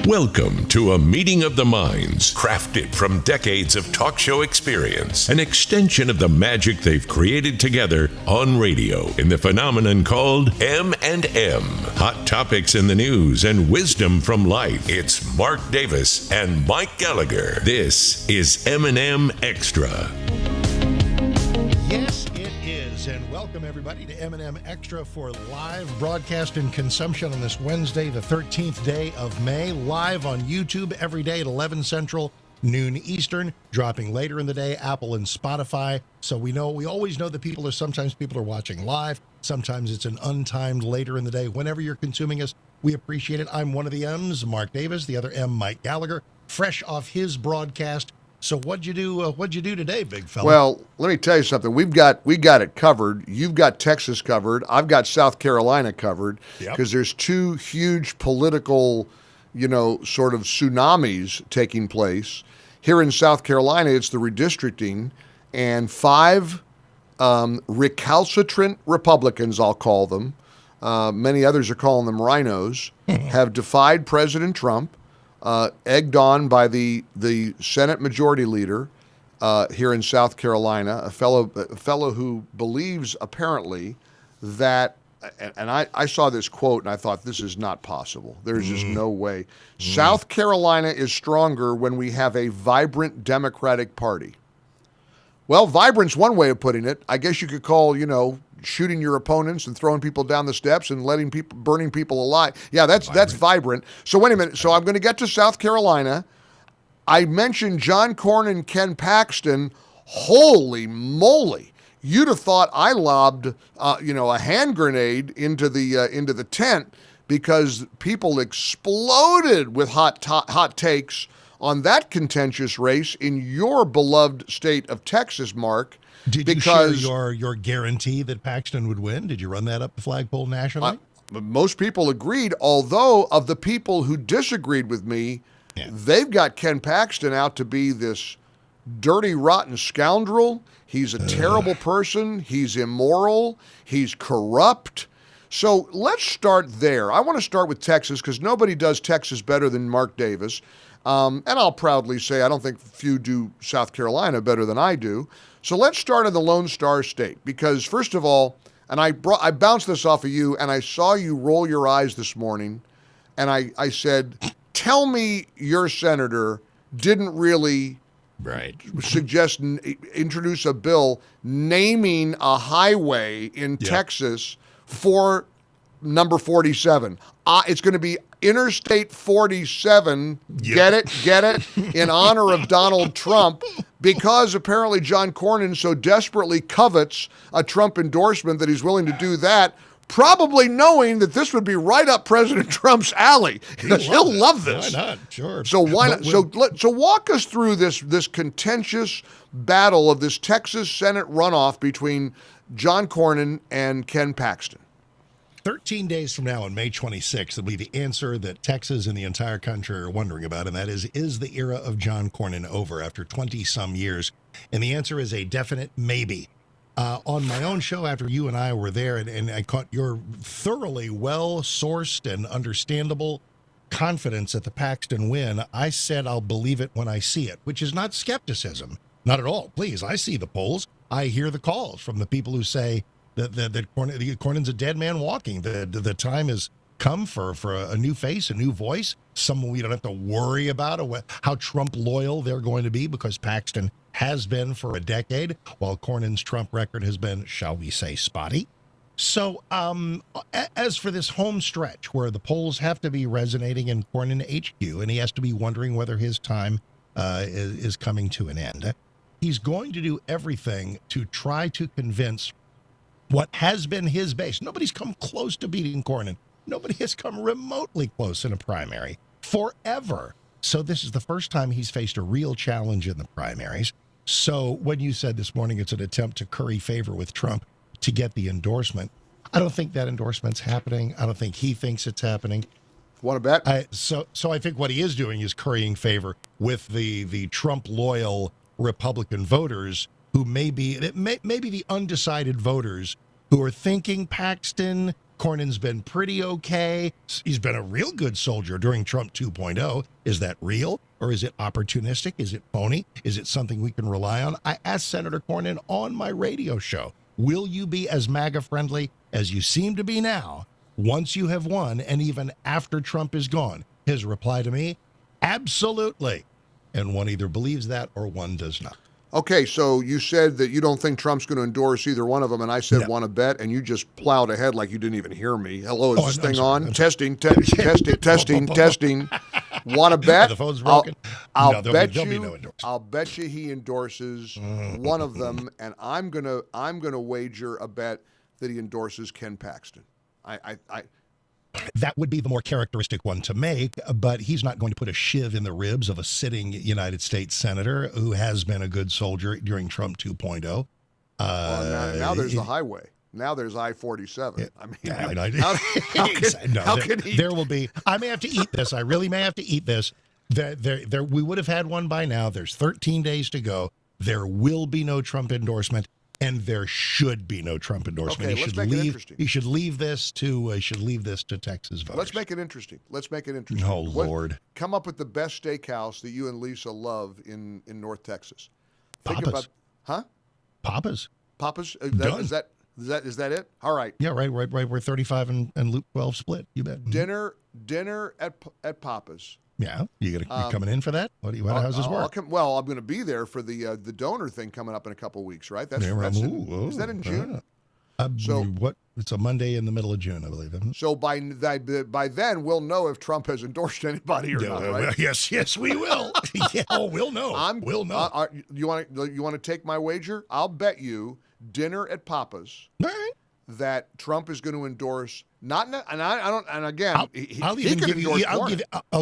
Welcome to a meeting of the minds, crafted from decades of talk show experience, an extension of the magic they've created together on radio in the phenomenon called M&M. Hot topics in the news and wisdom from life. It's Mark Davis and Mike Gallagher. This is M&M Extra. Yes, it is, and welcome everybody to M&M Extra for live broadcast and consumption on this Wednesday, the 13th day of May, live on YouTube every day at 11 Central, noon Eastern, dropping later in the day, Apple and Spotify. So we always know that sometimes people are watching live, sometimes it's an untimed later in the day. Whenever you're consuming us, we appreciate it. I'm one of the M's, Mark Davis, the other M, Mike Gallagher, fresh off his broadcast. So what'd you do today, big fella? Well, let me tell you something. We got it covered. You've got Texas covered. I've got South Carolina covered because there's two huge political, sort of tsunamis taking place. Here in South Carolina, it's the redistricting, and 5 recalcitrant Republicans, I'll call them, many others are calling them rhinos, have defied President Trump. Egged on by the Senate Majority Leader here in South Carolina, a fellow who believes apparently that, and I saw this quote and I thought, this is not possible. There's just no way. South Carolina is stronger when we have a vibrant Democratic Party. Well, vibrant's one way of putting it. I guess you could call, shooting your opponents and throwing people down the steps and burning people alive. Yeah, that's vibrant. So wait a minute. So I'm going to get to South Carolina. I mentioned John Cornyn and Ken Paxton. Holy moly. You'd have thought I lobbed, a hand grenade into the tent because people exploded with hot takes on that contentious race in your beloved state of Texas, Mark. Did you share your guarantee that Paxton would win? Did you run that up the flagpole nationally? Most people agreed, although of the people who disagreed with me, they've got Ken Paxton out to be this dirty, rotten scoundrel. He's a terrible person. He's immoral. He's corrupt. So let's start there. I want to start with Texas because nobody does Texas better than Mark Davis. And I'll proudly say I don't think few do South Carolina better than I do. So let's start in the Lone Star State because, first of all, and I bounced this off of you, and I saw you roll your eyes this morning, and I said, tell me your senator didn't really introduce a bill naming a highway in Texas for number 47. It's going to be Interstate 47, get it, in honor of Donald Trump, because apparently John Cornyn so desperately covets a Trump endorsement that he's willing to do that, probably knowing that this would be right up President Trump's alley. He'll love this. Why not? Sure. So why not? So walk us through this contentious battle of this Texas Senate runoff between John Cornyn and Ken Paxton. 13 days from now on May 26th will be the answer that Texas and the entire country are wondering about, and that is the era of John Cornyn over after 20-some years? And the answer is a definite maybe. On my own show, after you and I were there, and I caught your thoroughly well-sourced and understandable confidence at the Paxton win, I said I'll believe it when I see it, which is not skepticism. Not at all. Please, I see the polls. I hear the calls from the people who say that Cornyn's a dead man walking. The time has come for a new face, a new voice, someone we don't have to worry about how Trump loyal they're going to be, because Paxton has been for a decade, while Cornyn's Trump record has been, shall we say, spotty. So as for this home stretch where the polls have to be resonating in Cornyn HQ, and he has to be wondering whether his time is coming to an end, he's going to do everything to try to convince what has been his base. Nobody's come close to beating Cornyn. Nobody has come remotely close in a primary forever. So this is the first time he's faced a real challenge in the primaries. So when you said this morning it's an attempt to curry favor with Trump to get the endorsement, I don't think that endorsement's happening. I don't think he thinks it's happening. Want to bet? So I think what he is doing is currying favor with the Trump loyal Republican voters who may be the undecided voters who are thinking Paxton Cornyn's been pretty okay. He's been a real good soldier during Trump 2.0. Is that real or is it opportunistic? Is it phony? Is it something we can rely on? I asked Senator Cornyn on my radio show, will you be as MAGA friendly as you seem to be now once you have won and even after Trump is gone? His reply to me, absolutely. And one either believes that or one does not. Okay, so you said that you don't think Trump's going to endorse either one of them, and I said No. want to bet, and you just plowed ahead like you didn't even hear me. Hello, is Oh, this I'm thing sorry. on? I'm Testing, testing. Want to bet? The phone's broken? I'll No, bet there'll be you. no endorsement. I'll bet you he endorses one of them, and I'm gonna wager a bet that he endorses Ken Paxton. I That would be the more characteristic one to make, but he's not going to put a shiv in the ribs of a sitting United States senator who has been a good soldier during Trump 2.0. now there's the highway. Now there's I-47. I mean, how can he? There will be. I may have to eat this. I really may have to eat this. There. We would have had one by now. There's 13 days to go. There will be no Trump endorsement, and there should be no Trump endorsement. Okay, let's make it interesting. He should leave this to. Texas voters. Let's make it interesting. Oh, Lord. Come up with the best steakhouse that you and Lisa love in North Texas. Think Papa's. about, Papa's. Papa's? Done. Is that it? All right. Yeah, right. We're 35 and Loop 12 split. You bet. Dinner at Papa's. Yeah, you're coming in for that? How's this work? I'm going to be there for the donor thing coming up in a couple of weeks, right? Is that in June? It's a Monday in the middle of June, I believe. Isn't it? So by then we'll know if Trump has endorsed anybody or not, right? Yes, we will. We'll know. We'll know. You want to take my wager? I'll bet you dinner at Papa's. All right. That Trump is going to endorse I'll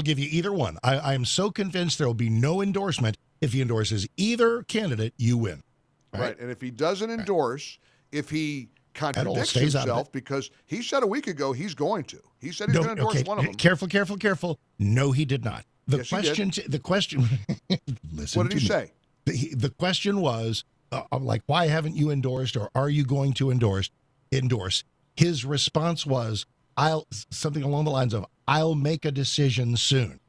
give you either one. I am so convinced there will be no endorsement. If he endorses either candidate, you win. Right. And if he doesn't endorse, if he contradicts stays out of himself, because he said a week ago he's going to. He said he's going to endorse one of them. Careful. No, he did not. Yes, he did. The question. Listen. What did he say? The question was why haven't you endorsed, or are you going to endorse? His response was, something along the lines of, I'll make a decision soon.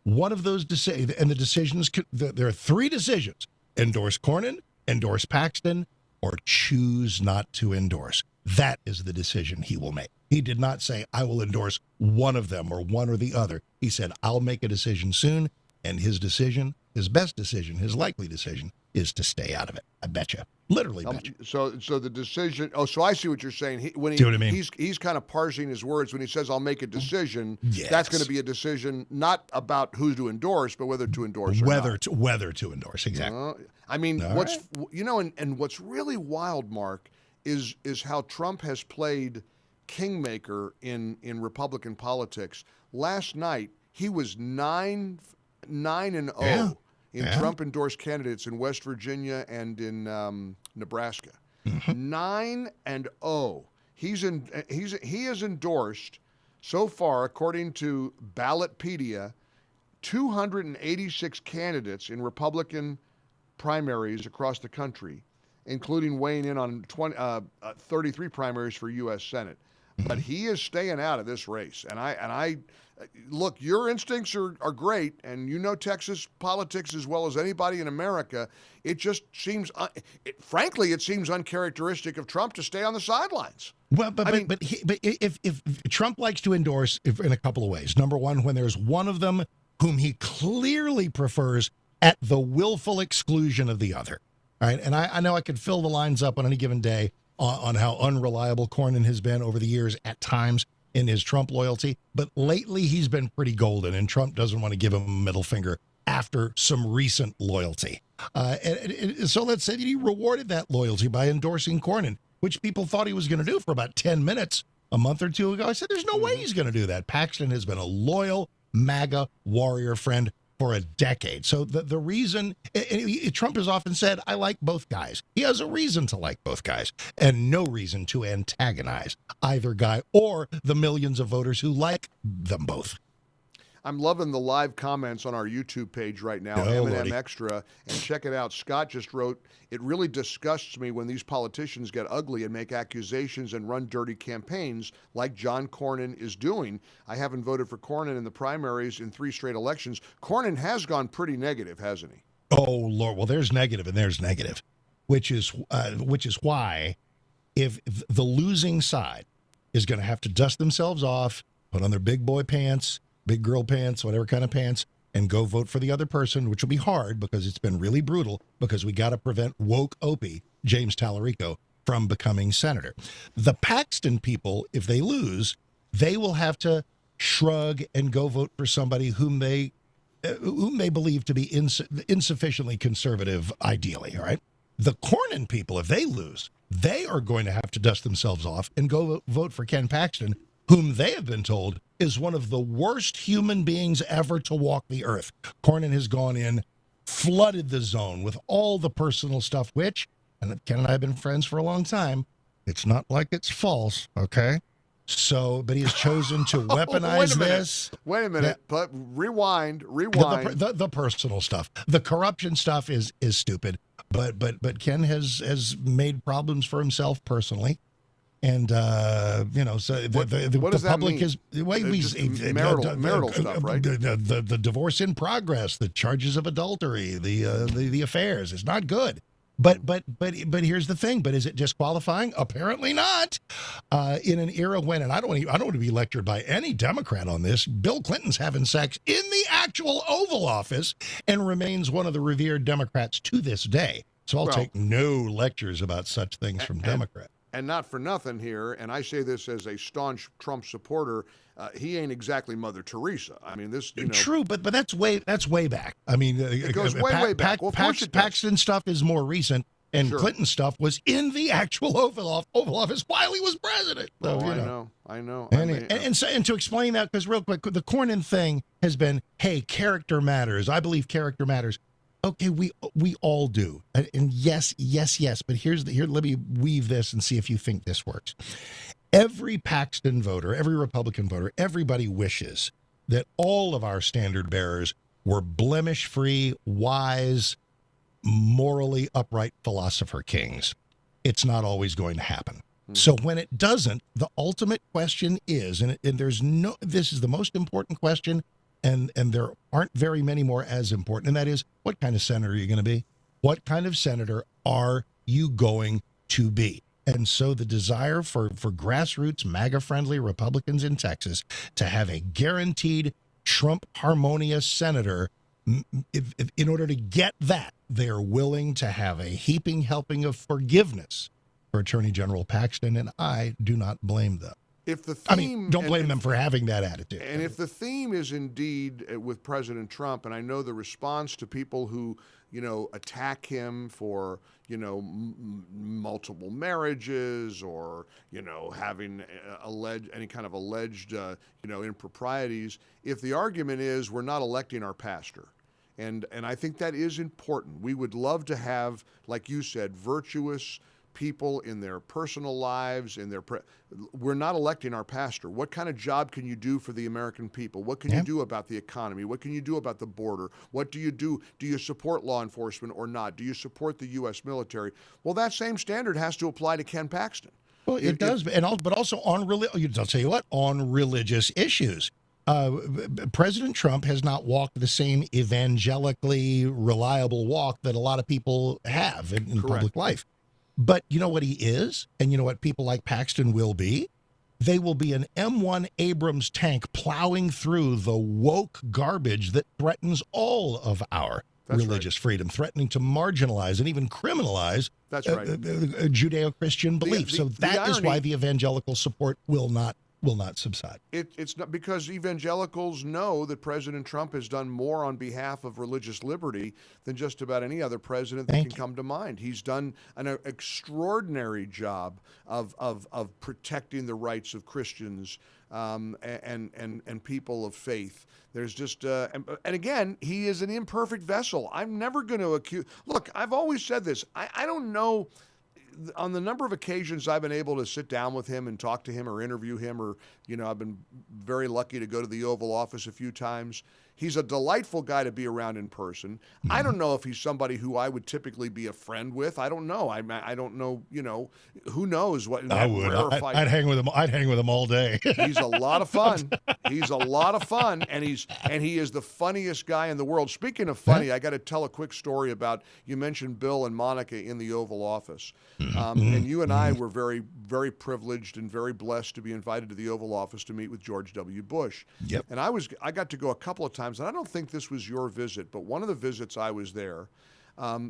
One of those and the decisions, there are three decisions: endorse Cornyn, endorse Paxton, or choose not to endorse. That is the decision he will make. He did not say, I will endorse one of them or one or the other. He said, I'll make a decision soon, and his decision, his best decision, his likely decision, is to stay out of it. I bet you. Literally bet you. So the decision. Oh, so I see what you're saying. See what I mean? He's kind of parsing his words when he says, "I'll make a decision." Yes. That's going to be a decision not about who to endorse, but whether to endorse or not. Whether to endorse. Exactly. I mean, All and what's really wild, Mark, is how Trump has played kingmaker in Republican politics. Last night he was 9-0. Yeah. Trump-endorsed candidates in West Virginia and in Nebraska. 9-0. He has endorsed so far, according to Ballotpedia, 286 candidates in Republican primaries across the country, including weighing in on 33 primaries for U.S. Senate. But he is staying out of this race, and I look, your instincts are great, and you know Texas politics as well as anybody in America. It just seems, frankly, it seems uncharacteristic of Trump to stay on the sidelines. Well, but if Trump likes to endorse in a couple of ways. Number one, when there's one of them whom he clearly prefers at the willful exclusion of the other. All right, and I know I could fill the lines up on any given day on how unreliable Cornyn has been over the years at times in his Trump loyalty, but lately he's been pretty golden, and Trump doesn't want to give him a middle finger after some recent loyalty. So let's say he rewarded that loyalty by endorsing Cornyn, which people thought he was going to do for about 10 minutes a month or two ago. I said, there's no way he's going to do that. Paxton has been a loyal MAGA warrior friend for a decade. So the reason, Trump has often said, I like both guys. He has a reason to like both guys and no reason to antagonize either guy or the millions of voters who like them both. I'm loving the live comments on our YouTube page right now, Oh, M&M Lordy. Extra, and check it out. Scott just wrote, "It really disgusts me when these politicians get ugly and make accusations and run dirty campaigns like John Cornyn is doing. I haven't voted for Cornyn in the primaries in 3 straight elections." Cornyn has gone pretty negative, hasn't he? Oh, Lord. Well, there's negative and there's negative, which is why if the losing side is going to have to dust themselves off, put on their big boy pants, big girl pants, whatever kind of pants, and go vote for the other person, which will be hard because it's been really brutal because we got to prevent woke Opie, James Tallarico, from becoming senator. The Paxton people, if they lose, they will have to shrug and go vote for somebody whom they believe to be insufficiently conservative, ideally, all right? The Cornyn people, if they lose, they are going to have to dust themselves off and go vote for Ken Paxton, whom they have been told is one of the worst human beings ever to walk the earth. Cornyn has gone in, flooded the zone with all the personal stuff, which, and Ken and I have been friends for a long time, it's not like it's false, okay? So, but he has chosen to weaponize this. Wait a minute. But rewind. The personal stuff, the corruption stuff is stupid. But Ken has made problems for himself personally, and so the public is marital stuff, right? The divorce in progress, the charges of adultery, the affairs. It's not good. But here's the thing. But is it disqualifying? Apparently not. In an era when, and I don't want to be lectured by any Democrat on this, Bill Clinton's having sex in the actual Oval Office and remains one of the revered Democrats to this day. So I'll take no lectures about such things from Democrats. And not for nothing here, and I say this as a staunch Trump supporter, he ain't exactly Mother Teresa. I mean, this, True, but that's way back. I mean, it goes way back. Well, Paxton stuff is more recent, and Clinton stuff was in the actual Oval Office while he was president. So, I know. And to explain that, because real quick, the Cornyn thing has been, hey, character matters. I believe character matters. Okay, we all do, and yes. But here, let me weave this and see if you think this works. Every Paxton voter, every Republican voter, everybody wishes that all of our standard bearers were blemish-free, wise, morally upright philosopher kings. It's not always going to happen. So when it doesn't, the ultimate question is, and this is the most important question. And there aren't very many more as important, and that is, what kind of senator are you going to be? What kind of senator are you going to be? And so the desire for grassroots, MAGA-friendly Republicans in Texas to have a guaranteed Trump harmonious senator, in order to get that, they're willing to have a heaping helping of forgiveness for Attorney General Paxton, and I do not blame them. If the theme, don't blame them for having that attitude. And if the theme is indeed with President Trump, and I know the response to people who, attack him for, multiple marriages or, having any kind of alleged, improprieties, if the argument is we're not electing our pastor, and I think that is important. We would love to have, like you said, virtuous people in their personal lives, we're not electing our pastor. What kind of job can you do for the American people? What can you do about the economy? What can you do about the border? What do you do? Do you support law enforcement or not? Do you support the U.S. military? Well, that same standard has to apply to Ken Paxton. Well, it does, but also on I'll tell you what, on religious issues. President Trump has not walked the same evangelically reliable walk that a lot of people have in public life. But you know what he is, and you know what people like Paxton will be? They will be an M1 Abrams tank plowing through the woke garbage that threatens all of our religious freedom, threatening to marginalize and even criminalize Judeo-Christian beliefs. So that is why the evangelical support will not subside. It's not because evangelicals know that President Trump has done more on behalf of religious liberty than just about any other president that can come to mind. He's done an extraordinary job of protecting the rights of Christians and people of faith. There's just and again, he is an imperfect vessel. I'm never going to accuse. Look, I've always said this. I don't know. on the number of occasions I've been able to sit down with him and talk to him or interview him, or I've been very lucky to go to the Oval Office a few times. He's a delightful guy to be around in person. I don't know if he's somebody who I would typically be a friend with. I don't know. I don't know. Who knows what? I would. I'd hang with him. I'd hang with him all day. He's a lot of fun. He's a lot of fun, and he is the funniest guy in the world. Speaking of funny, I got to tell a quick story about, you mentioned Bill and Monica in the Oval Office, and you and I were very, very privileged and very blessed to be invited to the Oval Office to meet with George W. Bush. Yep. And I got to go a couple of times, and I don't think this was your visit, but one of the visits I was there,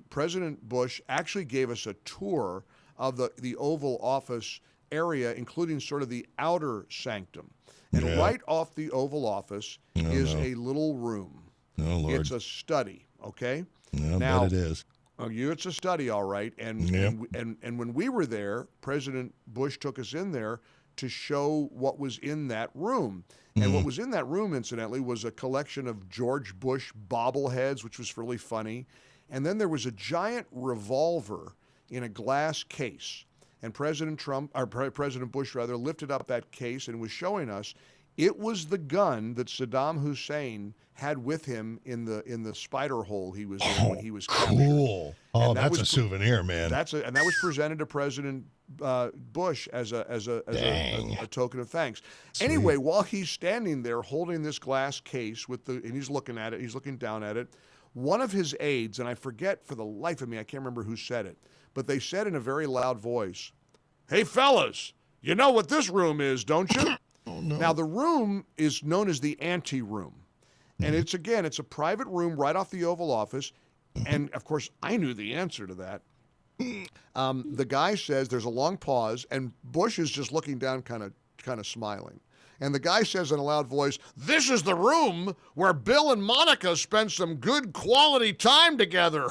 President Bush actually gave us a tour of the Oval Office area, including sort of the outer sanctum. And right off the Oval Office is a little room. Oh, Lord. It's a study, okay? I Now, bet it is. It's a study, all right. And when we were there, President Bush took us in there to show what was in that room. And what was in that room, incidentally, was a collection of George Bush bobbleheads, which was really funny. And then there was a giant revolver in a glass case. And President Bush lifted up that case and was showing us it was the gun that Saddam Hussein had with him in the spider hole he was in when he was captured. Cool. Oh, that's a souvenir, man. And that was presented to President Bush as a token of thanks. Sweet. Anyway, while he's standing there holding this glass case and he's looking at it, he's looking down at it. One of his aides, and I forget for the life of me, I can't remember who said it, but they said in a very loud voice, "Hey, fellas, you know what this room is, don't you?" Oh, no. Now, the room is known as the ante room. And it's a private room right off the Oval Office. And, of course, I knew the answer to that. The guy says, there's a long pause, and Bush is just looking down kind of smiling. And the guy says in a loud voice, "This is the room where Bill and Monica spent some good quality time together."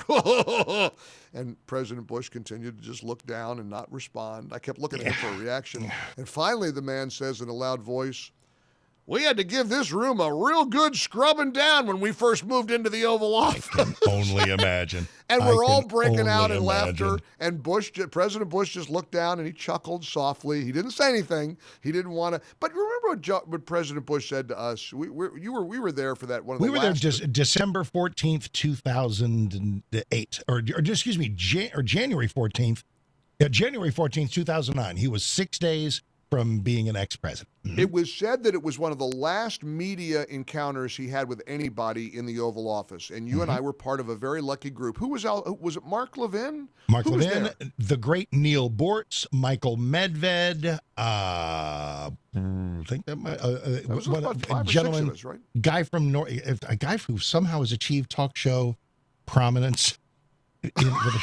And President Bush continued to just look down and not respond. I kept looking at him for a reaction. And finally the man says in a loud voice, "We had to give this room a real good scrubbing down when we first moved into the Oval Office." I can only imagine. And we're all breaking out in laughter. And President Bush just looked down and he chuckled softly. He didn't say anything. He didn't want to. But remember what President Bush said to us? We were there for that one of the last. We were there just December 14th, 2008, or excuse me, January 14th. Yeah, January 14th, 2009. He was 6 days from being an ex-president. It was said that it was one of the last media encounters he had with anybody in the Oval Office, and you and I were part of a very lucky group. Who was it Mark Levin? Mark Levin, the great Neil Bortz, Michael Medved, I think that might, about 5 or 6 gentleman, of us, right? Guy from a guy who somehow has achieved talk show prominence with a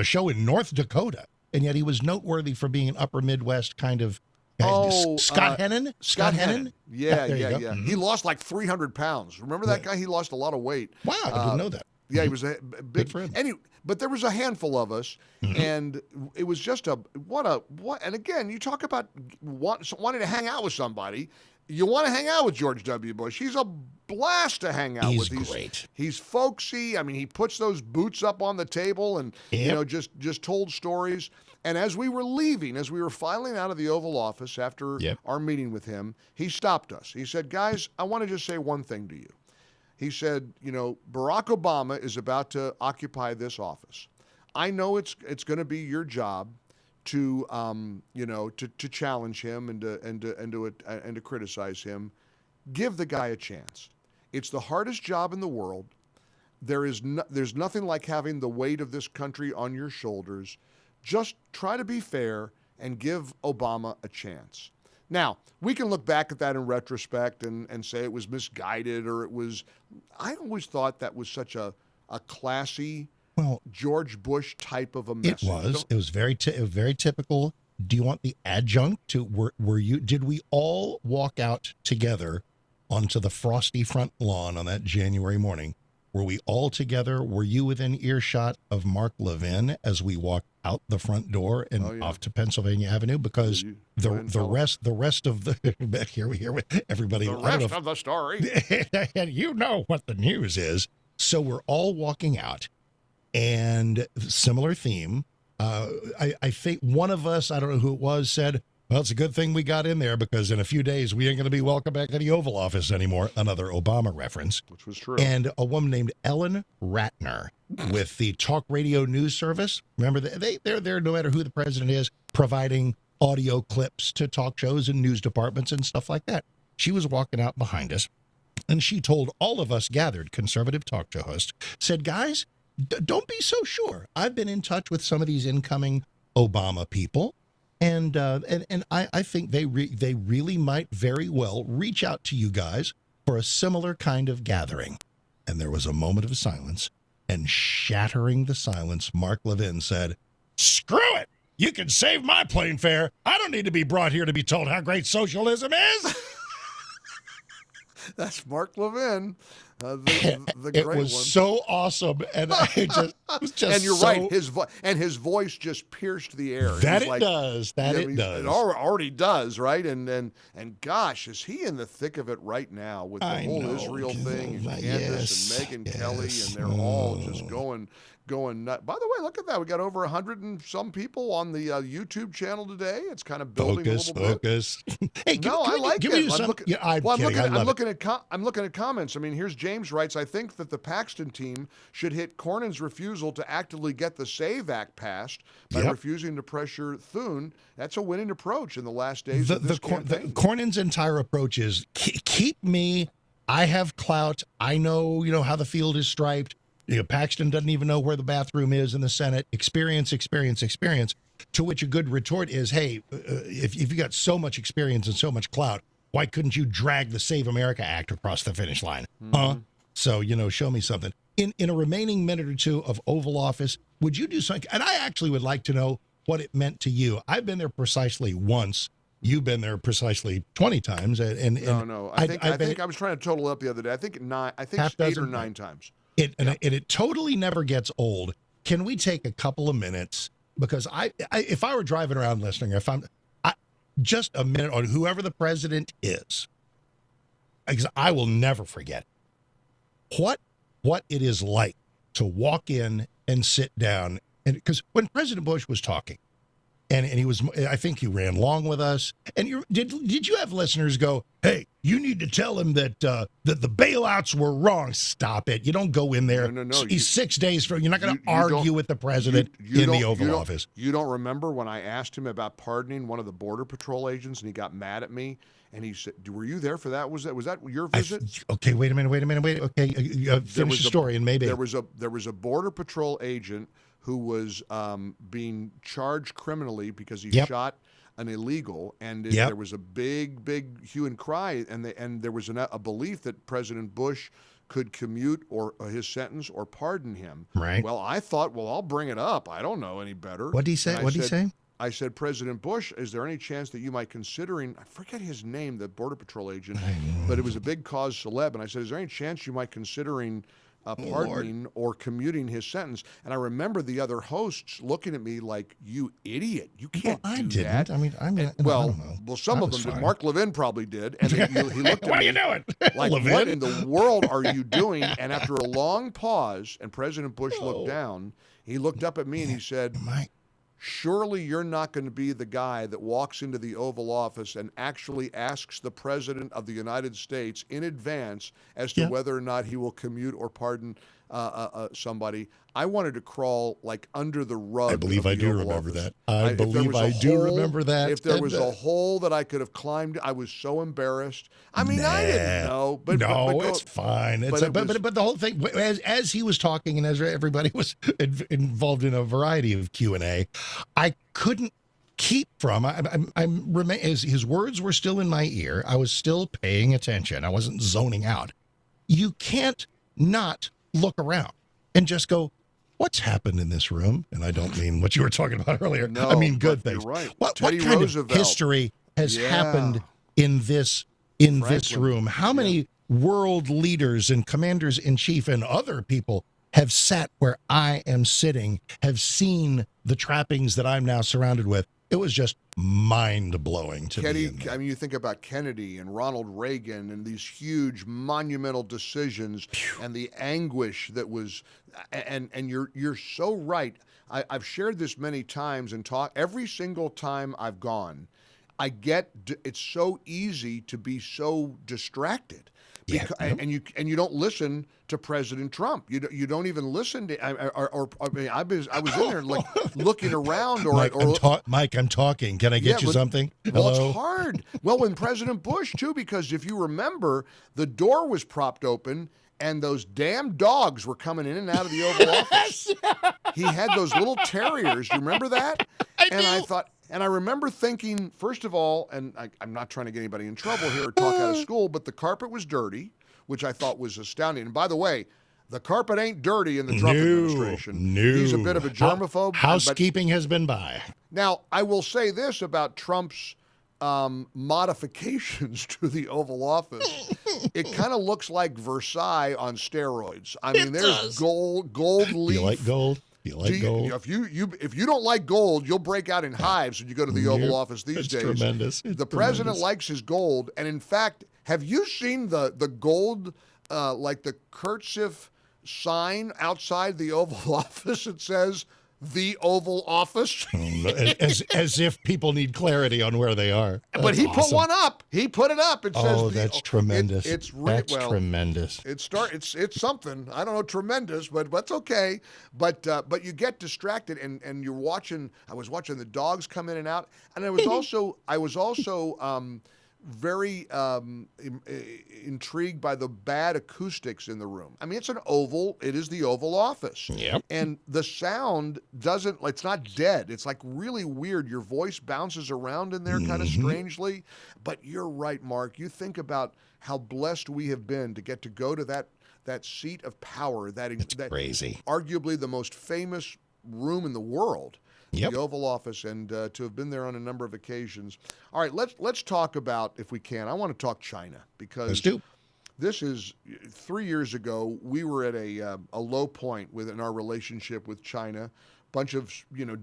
show in North Dakota. And yet he was noteworthy for being an upper Midwest kind of guy. Scott Hennon? Scott Hennon? Yeah. Mm-hmm. He lost like 300 pounds. Remember that guy? He lost a lot of weight. Wow, I didn't know that. Yeah, he was a big. Good for him. But there was a handful of us, and it was just what. And again, you talk about wanting to hang out with somebody. You want to hang out with George W. Bush. He's a blast to hang out with. He's great. He's folksy. I mean, he puts those boots up on the table and just told stories. And as we were leaving, as we were filing out of the Oval Office after our meeting with him, he stopped us. He said, "Guys, I want to just say one thing to you." He said, Barack Obama is about to occupy this office. I know it's going to be your job to to challenge him and to criticize him. Give the guy a chance. It's the hardest job in the world. There's nothing like having the weight of this country on your shoulders. Just try to be fair and give Obama a chance. Now, we can look back at that in retrospect and say it was misguided or it was. I always thought that was such a classy, George Bush type of a message. It was very typical. Do you want the adjunct to? Did we all walk out together onto the frosty front lawn on that January morning? Were we all together? Were you within earshot of Mark Levin as we walked out the front door and off to Pennsylvania Avenue? Because the rest of the here with everybody. The rest of the story. And you know what the news is. So we're all walking out, and similar theme. I think one of us, I don't know who it was, said, well, it's a good thing we got in there because in a few days we ain't going to be welcome back to the Oval Office anymore. Another Obama reference. Which was true. And a woman named Ellen Ratner with the Talk Radio News Service. Remember, they're there no matter who the president is, providing audio clips to talk shows and news departments and stuff like that. She was walking out behind us, and she told all of us gathered conservative talk show hosts, said, guys, don't be so sure. I've been in touch with some of these incoming Obama people, and I think they really might very well reach out to you guys for a similar kind of gathering. And there was a moment of silence, and shattering the silence, Mark Levin said, screw it! You can save my plane fare. I don't need to be brought here to be told how great socialism is. That's Mark Levin, the It great was one. so awesome, and it was just And you're so, right. His voice just pierced the air. That He's it like, does. That I it mean, does. It already does, right? And gosh, is he in the thick of it right now with the I whole know. Israel thing and Yes, Candace and Megyn Kelly, yes. and they're all just going nuts. By the way, look at that. We got over 100 and some people on the YouTube channel today. It's kind of building a little bit. Focus. Hey, No, I like it. I'm I'm looking at comments. I mean, here's James writes, I think that the Paxton team should hit Cornyn's refusal to actively get the SAVE Act passed by Yep. refusing to pressure Thune. That's a winning approach in the last days of this campaign. Cornyn's entire approach is keep me. I have clout. I know, how the field is striped. Paxton doesn't even know where the bathroom is in the Senate. Experience. To which a good retort is, hey, if you got so much experience and so much clout, why couldn't you drag the Save America Act across the finish line? Huh? So, show me something. In a remaining minute or two of Oval Office, would you do something? And I actually would like to know what it meant to you. I've been there precisely once. You've been there precisely 20 times. No. I think I was trying to total up the other day. I think 8 or 9 times. It totally never gets old. Can we take a couple of minutes? Because if I were driving around listening, just a minute on whoever the president is, because I will never forget what it is like to walk in and sit down. And because when President Bush was talking, and he was, I think he ran long with us. And did you have listeners go, hey, you need to tell him that the bailouts were wrong? Stop it. You don't go in there. No. He's 6 days from. You're not going to argue with the president in the Oval Office. You don't remember when I asked him about pardoning one of the Border Patrol agents, and he got mad at me, and he said, "Were you there for that? Was that your visit?" Okay, wait a minute. Okay, finish the story, and maybe there was a Border Patrol agent who was being charged criminally because he shot an illegal, and there was a big hue and cry, and there was a belief that President Bush could commute or his sentence or pardon him. Right. Well, I thought, I'll bring it up. I don't know any better. What did he say? What did he say? I said, President Bush, is there any chance that you might considering, I forget his name, the Border Patrol agent, but it was a big cause celeb, and I said, is there any chance you might considering pardoning or commuting his sentence? And I remember the other hosts looking at me like, you idiot, you can't do that. I mean, I don't know. Well, some of them did. Mark Levin probably did. And he looked at me. What are you doing? Like, Levin? what in the world are you doing? And after a long pause, and President Bush looked down, he looked up at me and he said, surely you're not going to be the guy that walks into the Oval Office and actually asks the President of the United States in advance as to whether or not he will commute or pardon somebody. I wanted to crawl like under the rug. I believe I do remember that. I believe I do remember that. If there was a hole that I could have climbed, I was so embarrassed. I mean, I didn't know. But it's fine. But the whole thing, as he was talking and as everybody was involved in a variety of Q&A, I couldn't keep from. His words were still in my ear. I was still paying attention. I wasn't zoning out. You can't not look around and just go, what's happened in this room? And I don't mean what you were talking about earlier. No, I mean good things. You're right. What Teddy kind Roosevelt. of history has happened in this room? How many world leaders and commanders in chief and other people have sat where I am sitting, have seen the trappings that I'm now surrounded with, It was just mind-blowing to me. I mean, you think about Kennedy and Ronald Reagan and these huge monumental decisions and the anguish that was, and you're so right. I've shared this many times and every single time I've gone, it's so easy to be so distracted. And you don't listen to President Trump. You don't even listen to. I mean, I was in there like looking around. Mike, I'm talking. Can I get you something? Well, Hello? it's hard. Well, when President Bush too, because if you remember, the door was propped open. And those damn dogs were coming in and out of the Oval Office. He had those little terriers. You remember that? I remember thinking, first of all, and I'm not trying to get anybody in trouble here or talk out of school, but the carpet was dirty, which I thought was astounding. And by the way, the carpet ain't dirty in the Trump administration. No. He's a bit of a germaphobe. Housekeeping has been by. Now, I will say this about Trump's modifications to the Oval Office. It kind of looks like Versailles on steroids. I mean, there's gold leaf. You like gold? Gold? If you don't like gold, you'll break out in hives when you go to the Oval Office these days. Tremendous. The president likes his gold, and in fact, have you seen the gold, like the kerchief sign outside the Oval Office? It says the Oval Office. as if people need clarity on where they are. But he put one up. He put it up. It says, that's tremendous. That's tremendous. It's something. I don't know, tremendous, but that's okay. But you get distracted, and you're watching. I was watching the dogs come in and out, and I was also very intrigued by the bad acoustics in the room. I mean, it's an oval. It is the Oval Office. Yep. And the sound it's not dead. It's like really weird. Your voice bounces around in there kind of strangely. But you're right, Mark. You think about how blessed we have been to get to go to that seat of power, that crazy. Arguably the most famous room in the world. Yep. The Oval Office, and to have been there on a number of occasions. All right, let's talk about, if we can, I want to talk China, because Let's do. This is 3 years ago. We were at a low point within our relationship with China. Bunch of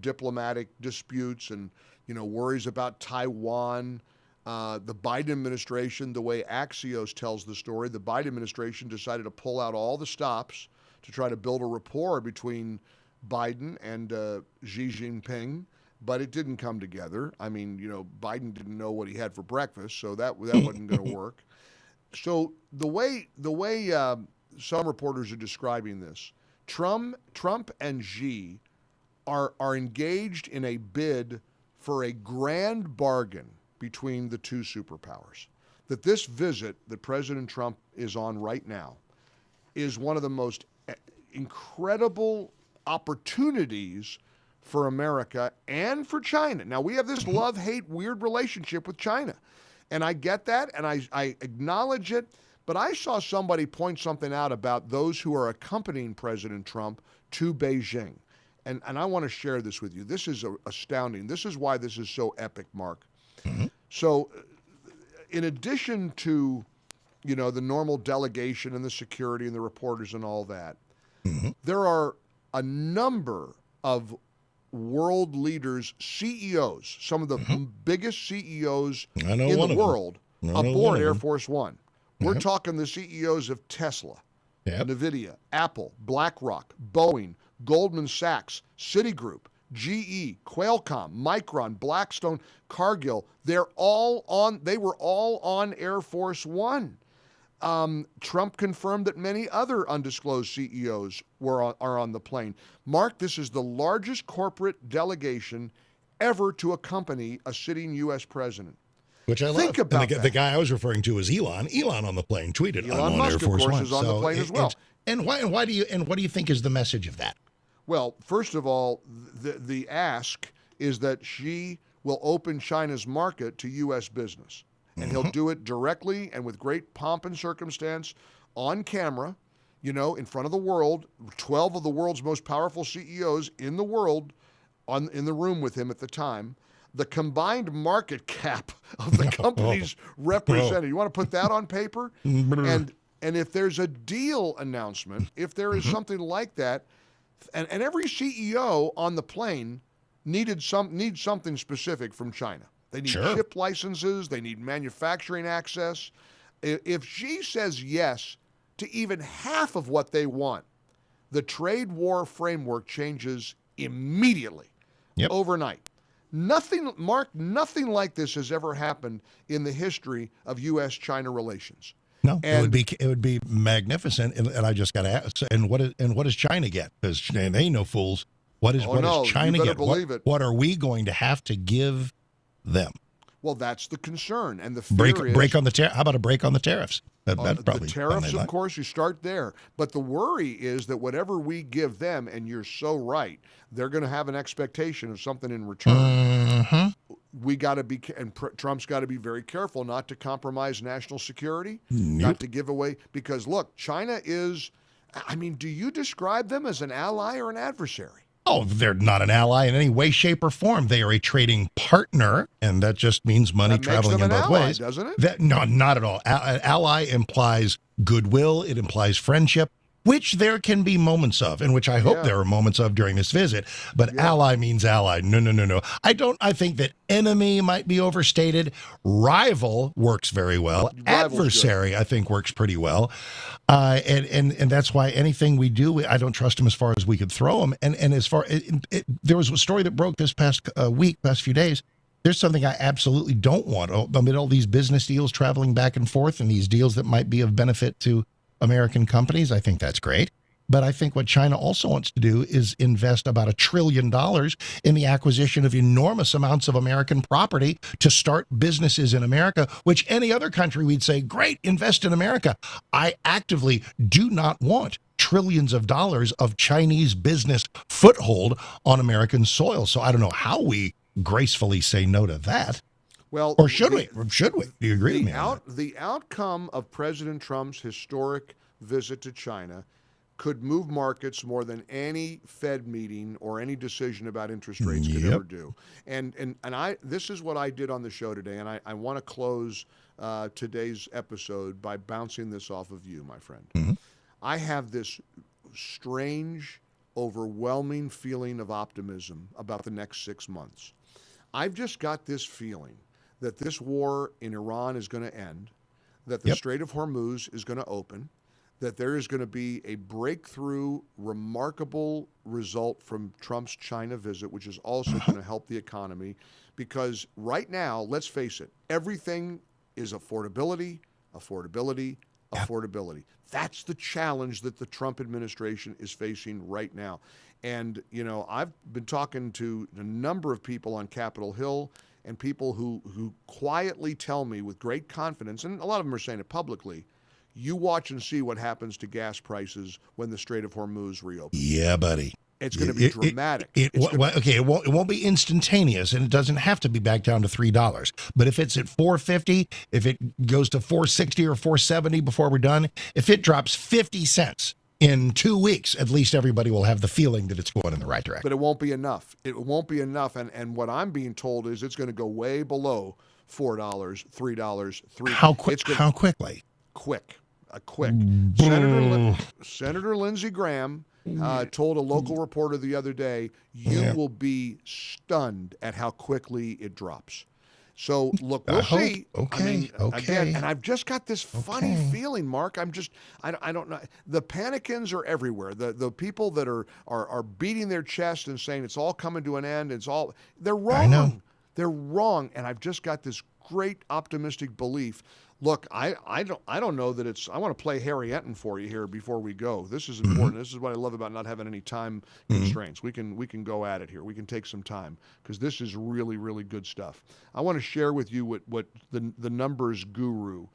diplomatic disputes and worries about Taiwan. The Biden administration, the way Axios tells the story, the Biden administration decided to pull out all the stops to try to build a rapport between Biden and Xi Jinping, but it didn't come together. I mean, Biden didn't know what he had for breakfast, so that wasn't going to work. So the way some reporters are describing this, Trump and Xi are engaged in a bid for a grand bargain between the two superpowers. That this visit that President Trump is on right now is one of the most incredible opportunities for America and for China. Now, we have this love-hate weird relationship with China, and I get that, and I acknowledge it, but I saw somebody point something out about those who are accompanying President Trump to Beijing, and I want to share this with you. This is astounding. This is why this is so epic, Mark. Mm-hmm. So, in addition to, the normal delegation and the security and the reporters and all that, there are a number of world leaders, CEOs, some of the biggest CEOs in the world aboard Air Force One. We're talking the CEOs of Tesla, NVIDIA, Apple, BlackRock, Boeing, Goldman Sachs, Citigroup, GE, Qualcomm, Micron, Blackstone, Cargill. They were all on Air Force One. Trump confirmed that many other undisclosed CEOs are on the plane. Mark, this is the largest corporate delegation ever to accompany a sitting U.S. president. Which I love. Think about that. The guy I was referring to is Elon. Elon on the plane tweeted. Elon Musk, Air Force of course, One. is on the plane as well. And what do you think is the message of that? Well, first of all, the ask is that Xi will open China's market to U.S. business. And he'll do it directly and with great pomp and circumstance on camera, in front of the world, 12 of the world's most powerful CEOs in the world in the room with him at the time. The combined market cap of the companies represented. You want to put that on paper? And if there's a deal announcement, if there is something like that, and every CEO on the plane need something specific from China. They need chip licenses. They need manufacturing access. If Xi says yes to even half of what they want, the trade war framework changes immediately, overnight. Nothing like this has ever happened in the history of U.S.-China relations. No, it would be magnificent. And I just got to ask, and what does China get? Because they ain't no fools. What does China get? What are we going to have to give them? Well, that's the concern, and the fear break on the how about a break on the tariffs? That's probably the tariffs, of course, you start there. But the worry is that whatever we give them, and you're so right, they're going to have an expectation of something in return. Mm-hmm. We got to be, and Trump's got to be very careful not to compromise national security, not to give away. Because look, China is, I mean, do you describe them as an ally or an adversary? Oh, they're not an ally in any way, shape, or form. They are a trading partner, and that just means money traveling in both ways. Doesn't it? No, not at all. An ally implies goodwill. It implies friendship, which there can be moments of, and which I hope there are moments of during this visit. But ally means ally. No. I think that enemy might be overstated. Rival works very well. Adversary, I think, works pretty well. And that's why anything we do, I don't trust him as far as we could throw him. And as far, there was a story that broke this past few days. There's something I absolutely don't want. Amid all these business deals traveling back and forth and these deals that might be of benefit to American companies, I think that's great. But I think what China also wants to do is invest about $1 trillion in the acquisition of enormous amounts of American property to start businesses in America, which any other country we'd say, great, invest in America. I actively do not want trillions of dollars of Chinese business foothold on American soil. So I don't know how we gracefully say no to that. Well, or should we? Should we? Do you agree with me on that? The outcome of President Trump's historic visit to China could move markets more than any Fed meeting or any decision about interest rates could ever do. And this is what I did on the show today, and I want to close today's episode by bouncing this off of you, my friend. Mm-hmm. I have this strange, overwhelming feeling of optimism about the next 6 months. I've just got this feeling that this war in Iran is going to end, that the Strait of Hormuz is going to open, that there is going to be a breakthrough, remarkable result from Trump's China visit, which is also going to help the economy. Because right now, let's face it, everything is affordability. That's the challenge that the Trump administration is facing right now. And, you know, I've been talking to a number of people on Capitol Hill and people who quietly tell me with great confidence, and a lot of them are saying it publicly, you watch and see what happens to gas prices when the Strait of Hormuz reopens. Yeah, buddy. It's going to be dramatic. It won't be instantaneous, and it doesn't have to be back down to $3. But if it's at $4.50, if it goes to $4.60 or $4.70 before we're done, if it drops 50 cents in 2 weeks, at least everybody will have the feeling that it's going in the right direction. But it won't be enough. It won't be enough. And what I'm being told is it's going to go way below $4, $3. How quickly? Quick. Senator Lindsey Graham told a local reporter the other day, you will be stunned at how quickly it drops. So, look, we'll see. Okay. Again, and I've just got this funny feeling, Mark. I don't know. The panicans are everywhere. The people that are beating their chest and saying it's all coming to an end. They're wrong. I know. They're wrong. And I've just got this great optimistic belief. Look, I don't know that it's. I want to play Harry Enton for you here before we go. This is important. This is what I love about not having any time constraints. We can go at it here. We can take some time because this is really, really good stuff. I want to share with you what the numbers guru.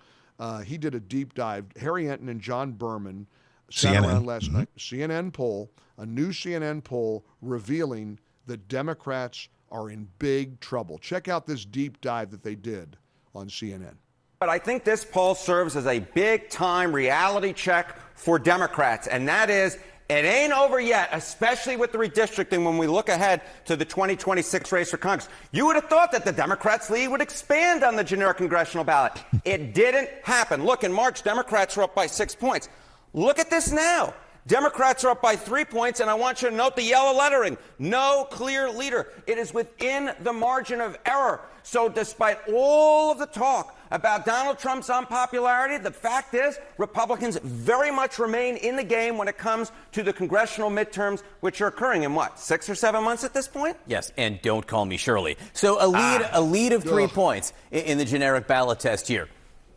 He did a deep dive. Harry Enton and John Berman sat around last night. CNN poll, a new CNN poll revealing that Democrats are in big trouble. Check out this deep dive that they did on CNN. But I think this poll serves as a big-time reality check for Democrats, and that is it ain't over yet, especially with the redistricting when we look ahead to the 2026 race for Congress. You would have thought that the Democrats' lead would expand on the generic congressional ballot. It didn't happen. Look, in March, Democrats were up by 6 points. Look at this now. Democrats are up by 3 points, and I want you to note the yellow lettering. No clear leader. It is within the margin of error. So despite all of the talk about Donald Trump's unpopularity, the fact is Republicans very much remain in the game when it comes to the congressional midterms, which are occurring in, 6 or 7 months at this point? Yes, and don't call me Shirley. So a lead of 3 points in the generic ballot test here.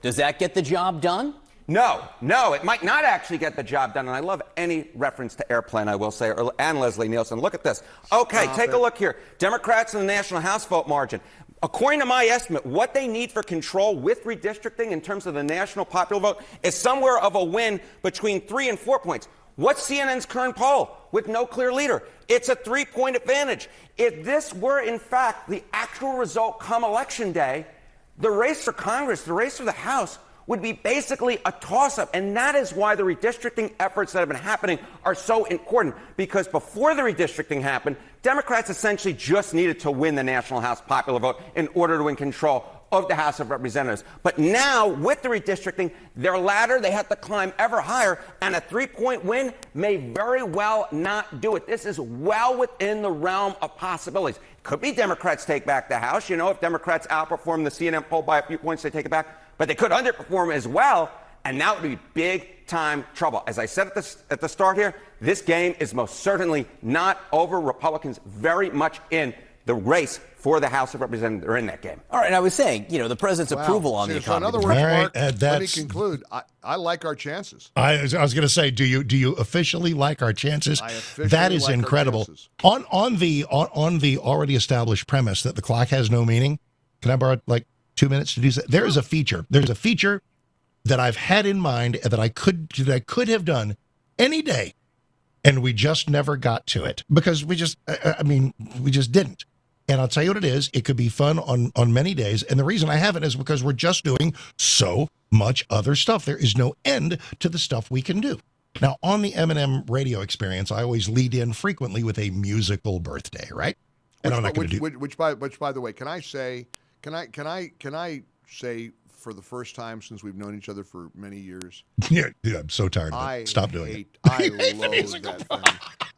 Does that get the job done? No, it might not actually get the job done. And I love any reference to Airplane, I will say, and Leslie Nielsen. Look at this. Okay, take a look here. Democrats in the National House vote margin. According to my estimate, what they need for control with redistricting in terms of the national popular vote is somewhere of a win between 3 and 4 points. What's CNN's current poll with no clear leader? It's a 3-point advantage. If this were, in fact, the actual result come Election Day, the race for Congress, the race for the House, would be basically a toss-up. And that is why the redistricting efforts that have been happening are so important. Because before the redistricting happened, Democrats essentially just needed to win the National House popular vote in order to win control of the House of Representatives. But now, with the redistricting, their ladder, they have to climb ever higher, and a 3-point win may very well not do it. This is well within the realm of possibilities. Could be Democrats take back the House. You know, if Democrats outperform the CNN poll by a few points, they take it back. But they could underperform as well, and that would be big-time trouble. As I said at the start here, this game is most certainly not over. Republicans very much in the race for the House of Representatives are in that game. All right, and I was saying, the president's approval on the economy. So in other words, Mark, let me conclude. I like our chances. I was going to say, do you officially like our chances? I officially that is like incredible. On the already established premise that the clock has no meaning, can I borrow 2 minutes to do that? There is a feature. There's a feature that I've had in mind that I could have done any day, and we just never got to it because we just didn't. And I'll tell you what it is. It could be fun on many days. And the reason I haven't is because we're just doing so much other stuff. There is no end to the stuff we can do. Now, on the M&M radio experience, I always lead in frequently with a musical birthday, right? And I'm not going to do. Which, by the way, can I say for the first time since we've known each other for many years? Yeah, I'm so tired of it. Stop doing it. I loathe that thing.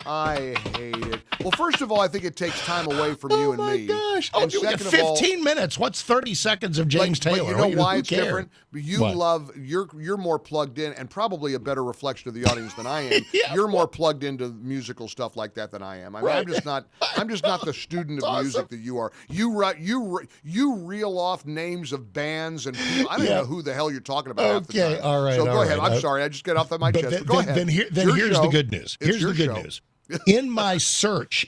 I hate it. Well, first of all, I think it takes time away from you and me. Oh, my gosh. And we got second of all, 15 minutes. What's 30 seconds of James Taylor? But you know why it's cares? different? You're more plugged in and probably a better reflection of the audience than I am. Yeah, you're more plugged into musical stuff like that than I am. I mean, I'm just not the student of music that you are. You reel off names of bands and people. I don't know who the hell you're talking about half the time. All right. So go ahead. Right. I'm sorry. I just get off my chest. Go ahead. Then here's the good news. Here's the good news. In my search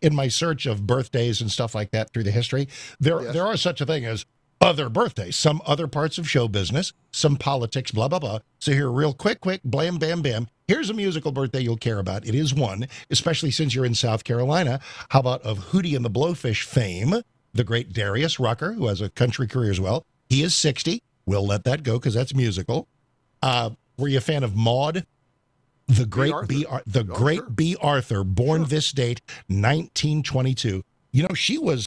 of birthdays and stuff like that through the history, there are such a thing as other birthdays, some other parts of show business, some politics, blah, blah, blah. So here, real quick, blam, bam, bam. Here's a musical birthday you'll care about. It is one, especially since you're in South Carolina. How about of Hootie and the Blowfish fame, the great Darius Rucker, who has a country career as well. He is 60. We'll let that go because that's musical. Were you a fan of Maude? The great B. Arthur, born this date, 1922. You know, she was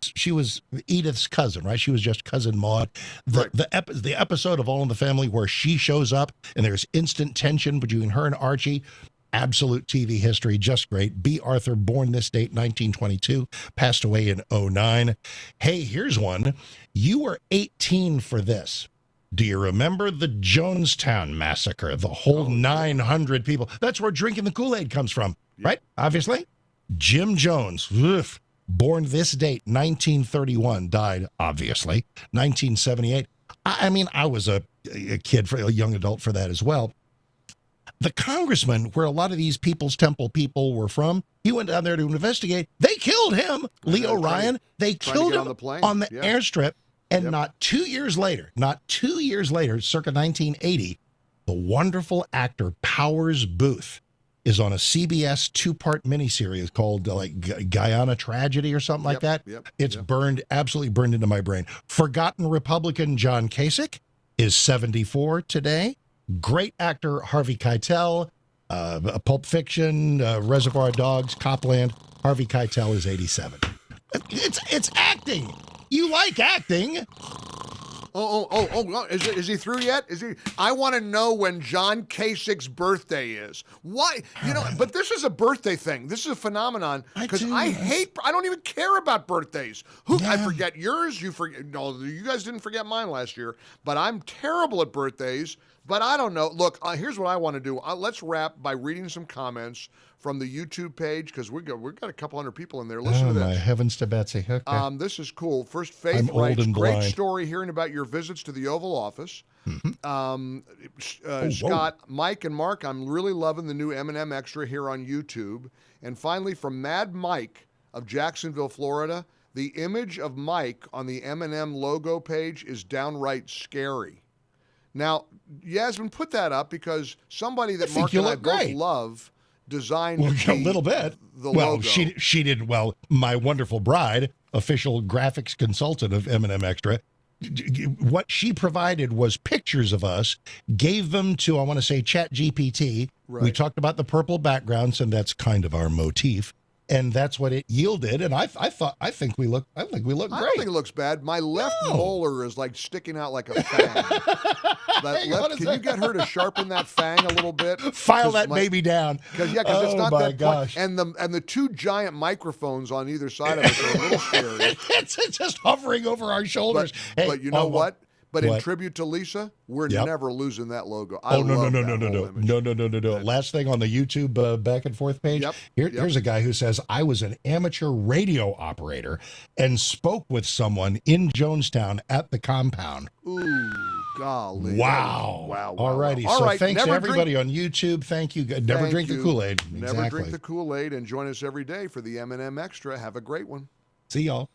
Edith's cousin, right? She was just cousin Maude. The episode of All in the Family where she shows up and there's instant tension between her and Archie. Absolute TV history, just great. B. Arthur, born this date, 1922, passed away in 2009. Hey, here's one. You were 18 for this. Do you remember the Jonestown Massacre? The whole 900 people. That's where Drinking the Kool-Aid comes from, right? Obviously. Jim Jones, born this date, 1931, died, obviously, 1978. I mean, I was a kid, a young adult for that as well. The congressman, where a lot of these People's Temple people were from, he went down there to investigate. They killed him, Leo Ryan. They killed him on the airstrip. And not 2 years later, circa 1980, the wonderful actor Powers Booth is on a CBS 2-part miniseries called Guyana Tragedy or something like that. It's absolutely burned into my brain. Forgotten Republican John Kasich is 74 today. Great actor Harvey Keitel, Pulp Fiction, Reservoir Dogs, Copland. Harvey Keitel is 87. It's acting. You like acting. Is he through yet? I want to know when John Kasich's birthday is. Why? But this is a birthday thing. This is a phenomenon because I don't even care about birthdays. I forget yours. You forget. No, you guys didn't forget mine last year. But I'm terrible at birthdays. But I don't know. Look, here's what I want to do. Let's wrap by reading some comments from the YouTube page because we've got a couple hundred people in there. Listen to this. My heavens to Betsy. Okay. This is cool. First, Faith writes, great story hearing about your visits to the Oval Office. Scott, Mike, and Mark, I'm really loving the new M&M Extra here on YouTube. And finally, from Mad Mike of Jacksonville, Florida, the image of Mike on the M&M logo page is downright scary. Now, Yasmin, put that up because somebody that Mark and I both love designed a little bit. The logo. She did well. My wonderful bride, official graphics consultant of M&M Extra, what she provided was pictures of us, gave them to, I want to say, ChatGPT. Right. We talked about the purple backgrounds, and that's kind of our motif. And that's what it yielded. And I think we look great. I don't think it looks bad. My left molar is like sticking out like a fang. Can you get her to sharpen that fang a little bit? File that baby down. Because it's not that gosh. And the two giant microphones on either side of us are a little scary. It's just hovering over our shoulders. But you know what? But in tribute to Lisa, we're never losing that logo. No. Last thing on the YouTube back and forth page. Here's a guy who says, I was an amateur radio operator and spoke with someone in Jonestown at the compound. Ooh, golly. Wow. All righty. So thanks to everybody on YouTube. Thank you. Never drink the Kool-Aid. Never drink the Kool-Aid and join us every day for the M&M Extra. Have a great one. See y'all.